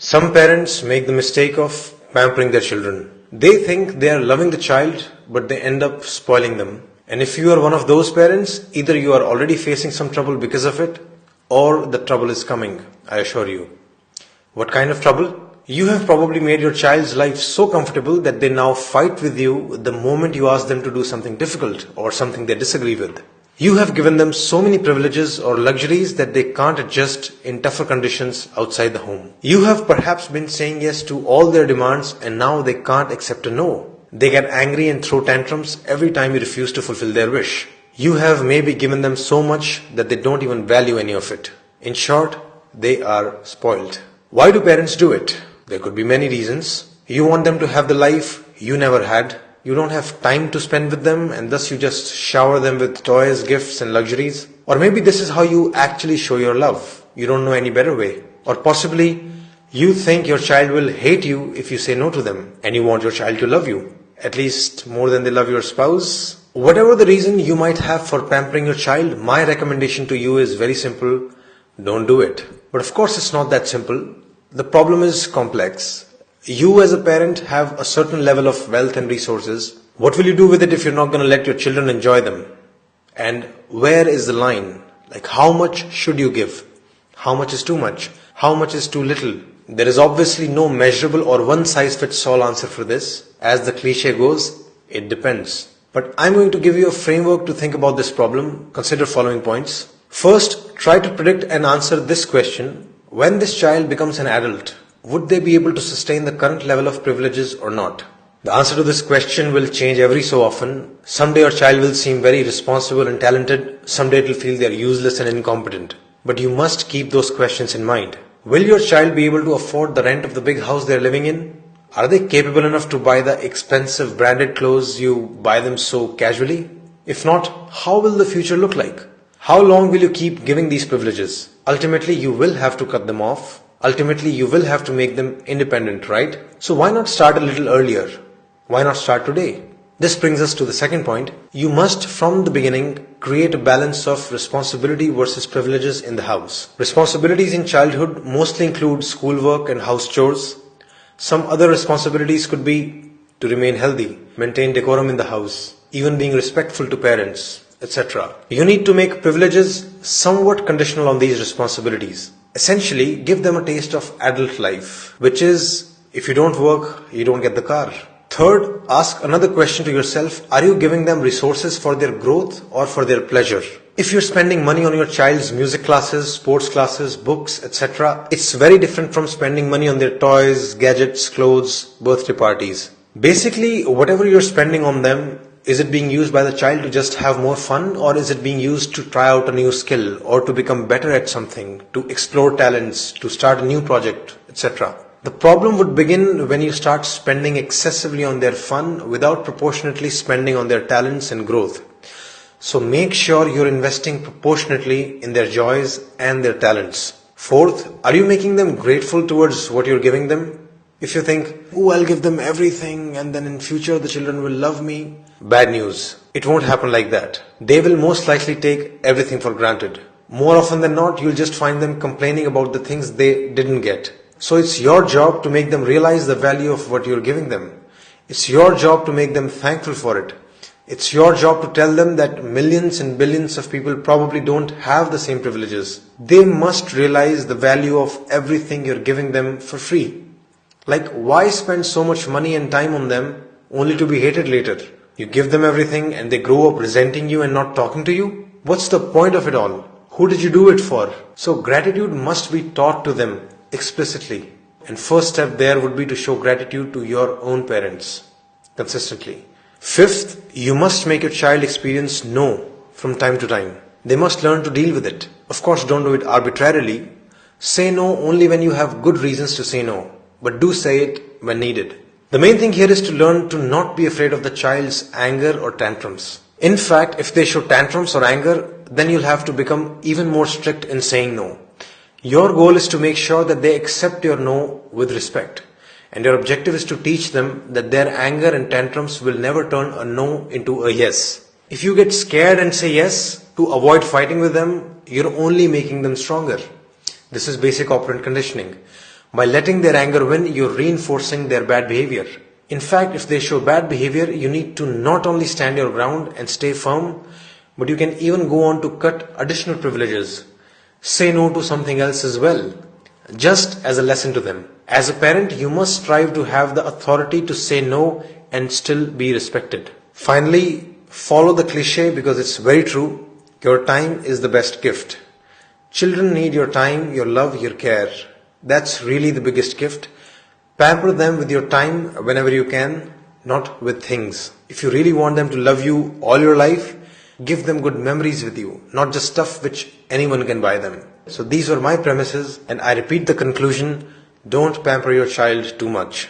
Some parents make the mistake of pampering their children. They think they are loving the child, but they end up spoiling them. And if you are one of those parents, either you are already facing some trouble because of it, or the trouble is coming, I assure you. What kind of trouble? You have probably made your child's life so comfortable that they now fight with you the moment you ask them to do something difficult or something they disagree with. You have given them so many privileges or luxuries that they can't adjust in tougher conditions outside the home. You have perhaps been saying yes to all their demands and now they can't accept a no. They get angry and throw tantrums every time you refuse to fulfill their wish. You have maybe given them so much that they don't even value any of it. In short, they are spoiled. Why do parents do it? There could be many reasons. You want them to have the life you never had. You don't have time to spend with them and thus you just shower them with toys, gifts and luxuries. Or maybe this is how you actually show your love. You don't know any better way. Or possibly you think your child will hate you if you say no to them and you want your child to love you, at least more than they love your spouse. Whatever the reason you might have for pampering your child, my recommendation to you is very simple. Don't do it. But of course it's not that simple. The problem is complex. You as a parent have a certain level of wealth and resources. What will you do with it if you're not going to let your children enjoy them? And where is the line? Like how much should you give? How much is too much? How much is too little? There is obviously no measurable or one-size-fits-all answer for this. As the cliche goes, it depends. But I'm going to give you a framework to think about this problem. Consider following points. First, try to predict and answer this question. When this child becomes an adult, would they be able to sustain the current level of privileges or not? The answer to this question will change every so often. Someday your child will seem very responsible and talented. Someday it will feel they are useless and incompetent. But you must keep those questions in mind. Will your child be able to afford the rent of the big house they are living in? Are they capable enough to buy the expensive branded clothes you buy them so casually? If not, how will the future look like? How long will you keep giving these privileges? Ultimately, you will have to cut them off. Ultimately, you will have to make them independent, right? So why not start a little earlier? Why not start today? This brings us to the second point. You must, from the beginning, create a balance of responsibility versus privileges in the house. Responsibilities in childhood mostly include schoolwork and house chores. Some other responsibilities could be to remain healthy, maintain decorum in the house, even being respectful to parents, etc. You need to make privileges somewhat conditional on these responsibilities. Essentially, give them a taste of adult life, which is, if you don't work, you don't get the car. Third, ask another question to yourself. Are you giving them resources for their growth or for their pleasure? If you're spending money on your child's music classes, sports classes, books, etc., it's very different from spending money on their toys, gadgets, clothes, birthday parties. Basically, whatever you're spending on them, is it being used by the child to just have more fun, or is it being used to try out a new skill or to become better at something, to explore talents, to start a new project, etc.? The problem would begin when you start spending excessively on their fun without proportionately spending on their talents and growth. So make sure you're investing proportionately in their joys and their talents. Fourth, are you making them grateful towards what you're giving them? If you think, oh, I'll give them everything and then in future the children will love me. Bad news. It won't happen like that. They will most likely take everything for granted. More often than not, you'll just find them complaining about the things they didn't get. So it's your job to make them realize the value of what you're giving them. It's your job to make them thankful for it. It's your job to tell them that millions and billions of people probably don't have the same privileges. They must realize the value of everything you're giving them for free. Like, why spend so much money and time on them only to be hated later? You give them everything and they grow up resenting you and not talking to you? What's the point of it all? Who did you do it for? So gratitude must be taught to them explicitly. And first step there would be to show gratitude to your own parents consistently. Fifth, you must make your child experience no from time to time. They must learn to deal with it. Of course, don't do it arbitrarily. Say no only when you have good reasons to say no, but do say it when needed. The main thing here is to learn to not be afraid of the child's anger or tantrums. In fact, if they show tantrums or anger, then you'll have to become even more strict in saying no. Your goal is to make sure that they accept your no with respect. And your objective is to teach them that their anger and tantrums will never turn a no into a yes. If you get scared and say yes to avoid fighting with them, you're only making them stronger. This is basic operant conditioning. By letting their anger win, you're reinforcing their bad behavior. In fact, if they show bad behavior, you need to not only stand your ground and stay firm, but you can even go on to cut additional privileges. Say no to something else as well, just as a lesson to them. As a parent, you must strive to have the authority to say no and still be respected. Finally, follow the cliche because it's very true. Your time is the best gift. Children need your time, your love, your care. That's really the biggest gift. Pamper them with your time whenever you can, not with things. If you really want them to love you all your life, give them good memories with you, not just stuff which anyone can buy them. So these were my premises, and I repeat the conclusion: don't pamper your child too much.